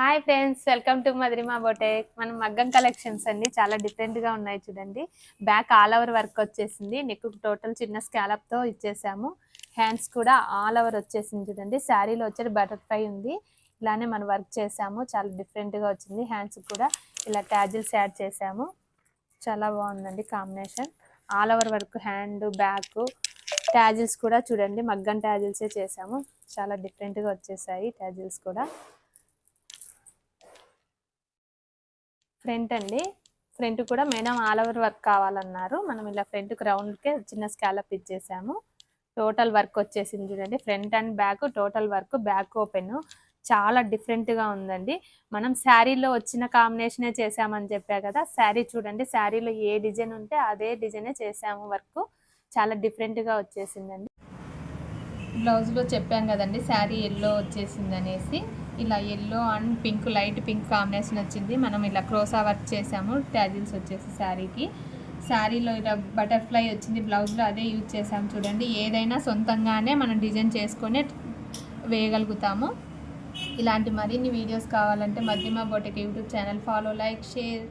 Hi friends, welcome to మధురిమ బొటేక్. మనం మగ్గం collections అండి, చాలా డిఫరెంట్గా ఉన్నాయి చూడండి. బ్యాక్ ఆల్ ఓవర్ వర్క్ వచ్చేసింది, నెక్ టోటల్ చిన్న స్కాలప్తో ఇచ్చేసాము. హ్యాండ్స్ కూడా ఆల్ ఓవర్ వచ్చేసింది చూడండి. శారీలో వచ్చేది బటర్ఫ్లై ఉంది, ఇలానే మనం వర్క్ చేసాము. చాలా డిఫరెంట్గా వచ్చింది. హ్యాండ్స్ కూడా ఇలా ట్యాజిల్స్ యాడ్ చేసాము, చాలా బాగుందండి combination. All over work hand back tassels కూడా చూడండి, మగ్గం ట్యాజిల్సే చేసాము. చాలా డిఫరెంట్గా వచ్చేసాయి ట్యాజిల్స్ కూడా. ఫ్రంట్ అండి, ఫ్రంట్ కూడా మేడం ఆల్ ఓవర్ వర్క్ కావాలన్నారు. మనం ఇలా ఫ్రంట్కి రౌండ్కే చిన్న స్కాలప్ ఇచ్చేసాము. టోటల్ వర్క్ వచ్చేసింది చూడండి, front and back total work. Back open చాలా డిఫరెంట్గా ఉందండి. మనం శారీలో వచ్చిన కాంబినేషనే చేసామని చెప్పా కదా, శారీ చూడండి, శారీలో ఏ డిజైన్ ఉంటే అదే డిజైనే చేసాము. వర్క్ చాలా డిఫరెంట్గా వచ్చేసిందండి. బ్లౌజ్లో చెప్పాను కదండి, శారీ ఎల్లో వచ్చేసింది అనేసి. ఇలా yellow and pink, light pink combination వచ్చింది. మనం ఇలా క్రోసా వర్క్ చేసాము, ట్యాజిల్స్ వచ్చేసి శారీకి. శారీలో ఇలా బటర్ఫ్లై వచ్చింది, బ్లౌజ్లో అదే యూజ్ చేసాము చూడండి. ఏదైనా సొంతంగానే మనం డిజైన్ చేసుకొని వేయగలుగుతాము. ఇలాంటి మరిన్ని వీడియోస్ కావాలంటే Madhurima boutique YouTube channel follow, like, share.